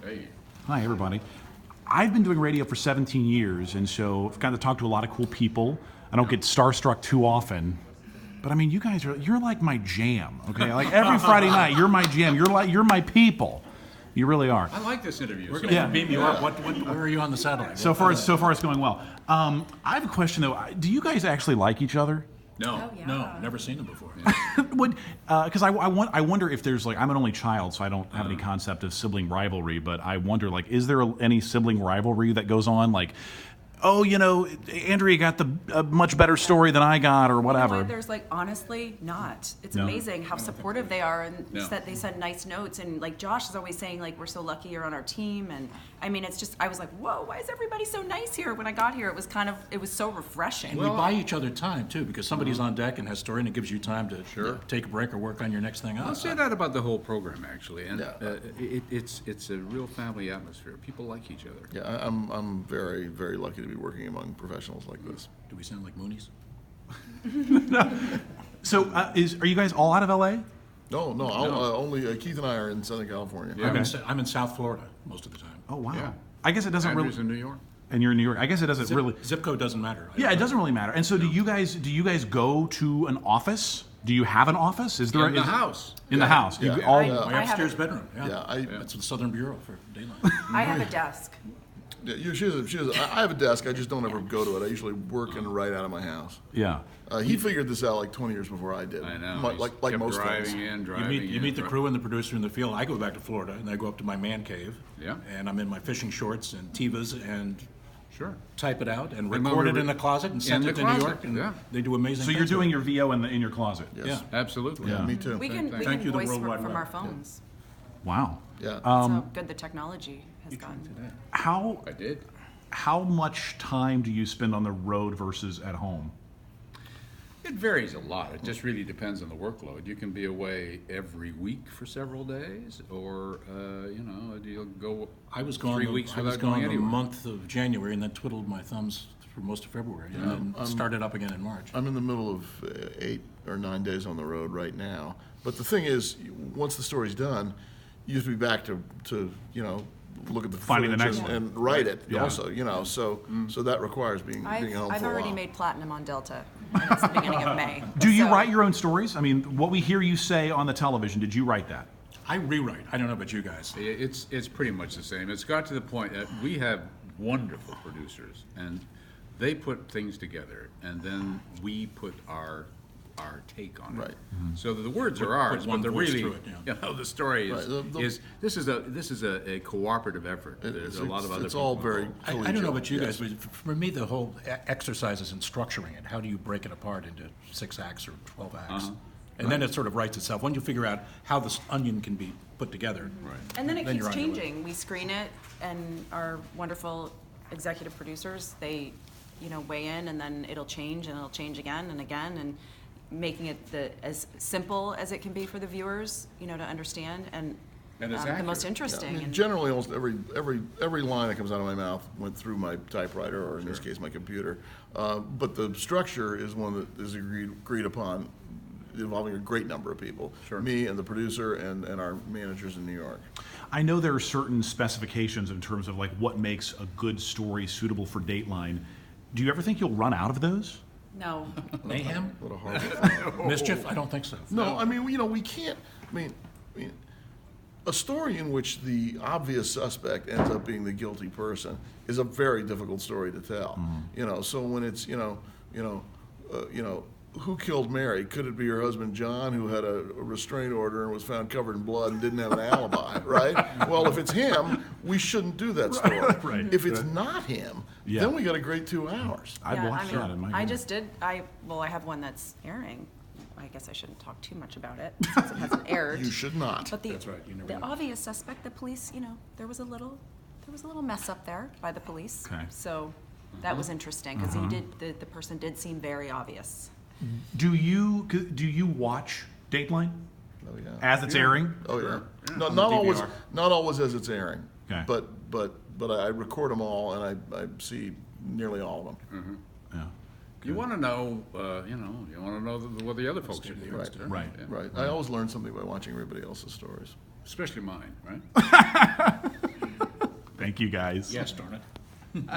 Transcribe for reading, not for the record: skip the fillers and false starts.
Hey. Hi, everybody. I've been doing radio for 17 years, and so I've gotten to talk to a lot of cool people. I don't get starstruck too often. But I mean, you're like my jam, okay? Like every Friday night, you're my jam. You're my people. You really are. I like this interview. We're going to beam you up. Where are you on the satellite? So far, it's going well. I have a question though. Do you guys actually like each other? No. Oh, yeah. No, never seen them before. Because I wonder if there's like, I'm an only child, so I don't have any concept of sibling rivalry. But I wonder, like, is there any sibling rivalry that goes on? Like, oh, Andrea got a much better story than I got, or whatever. You know what? There's like, honestly, not. It's No. amazing how supportive they are, and No. that they send nice notes. And like Josh is always saying, like, we're so lucky you're on our team. And I mean, it's just, I was like, whoa, why is everybody so nice here? When I got here, it was so refreshing. And we buy each other time, too, because somebody's on deck and has story, and it gives you time to take a break or work on your next thing I'll up. say that about the whole program, actually. And it's a real family atmosphere. People like each other. Yeah, I'm very, very lucky to be working among professionals like this. Do we sound like Moonies? So, are you guys all out of LA? No, only Keith and I are in Southern California. Yeah. I'm in South Florida most of the time. Oh wow. Yeah. I guess it doesn't really. Andrew's in New York. And you're in New York. I guess it doesn't really. Zip code doesn't matter. Yeah, it doesn't really matter. And so, do you guys go to an office? Do you have an office? Is there In the house. In the house? Yeah. You all. My I have upstairs a- bedroom. Yeah, That's the Southern Bureau for Dateline. I have a desk. I have a desk. I just don't ever go to it. I usually work and write out of my house. Yeah. He figured this out like 20 years before I did. I know. Like He's most kept things. You meet the crew and the producer in the field. I go back to Florida, and I go up to my man cave. Yeah. And I'm in my fishing shorts and Tevas and Sure. type it out and And record it we- in the closet and send in it the to New closet, York. And yeah. they do amazing So things. you're doing with your VO in your closet. Yes. Yeah. Absolutely. Yeah, me too. We can Thank you, the voice World Wide from Web. our phones. Wow. Yeah. That's how good the technology has gotten. How I did. how much time do you spend on the road versus at home? It varies a lot. It just really depends on the workload. You can be away every week for several days, or you'll go. I was gone. 3 weeks I was without going gone the anywhere. month of January, and then twiddled my thumbs for most of February, and then started up again in March. I'm in the middle of 8 or 9 days on the road right now. But the thing is, once the story's done, you have to be back to look at the Finding the footage next and one. write it Yeah. also. So that requires being home I've for a already while. made platinum on Delta. And it's the beginning of May. Do you So- write your own stories? I mean, what we hear you say on the television, did you write that? I rewrite. I don't know about you guys. It's pretty much the same. It's got to the point that we have wonderful producers, and they put things together, and then we put our take on it. Right. So the words are Put ours, one but the voice really, through it, yeah. the story Right, is this is a cooperative effort. There's a lot of other. It's all people very involved. I don't know about you yes. guys, but for me, the whole exercise is in structuring it. How do you break it apart into 6 acts or 12 acts? And then it sort of writes itself. When you figure out how this onion can be put together. Right. And then it Then keeps you're on your way. changing. We screen it, and our wonderful executive producers, they, weigh in, and then it'll change, and it'll change again and again, and making it as simple as it can be for the viewers, to understand, and And it's the most accurate. I interesting. mean, and generally, almost every line that comes out of my mouth went through my typewriter, or in this case, my computer. But the structure is one that is agreed upon, involving a great number of people. Sure. Me and the producer and our managers in New York. I know there are certain specifications in terms of like what makes a good story suitable for Dateline. Do you ever think you'll run out of those? No. Mayhem? What a horrible. Mischief? I don't think so. No, I mean, we can't. I mean, a story in which the obvious suspect ends up being the guilty person is a very difficult story to tell. So when it's who killed Mary? Could it be her husband John, who had a restraint order and was found covered in blood and didn't have an alibi? Right. Well, if it's him, we shouldn't do that story. Right. If it's not him, Yeah. then we got a great 2 hours. I'd watch that in my I home. just did. I have one that's airing. I guess I shouldn't talk too much about it since it hasn't aired. You should not. But That's right, you never the know. obvious suspect, the police, there was a little mess up there by the police. Okay. So that was interesting because the person did seem very obvious. Do you watch Dateline Oh yeah. as it's airing? Oh yeah. No, On not the always. DVR. Not always as it's airing. Okay. But I record them all, and I see nearly all of them. Yeah. You want to know, you want to know what the other folks are doing. Right. Right. Yeah. Right. I always learn something by watching everybody else's stories. Especially mine, right? Thank you, guys. Yes, darn it.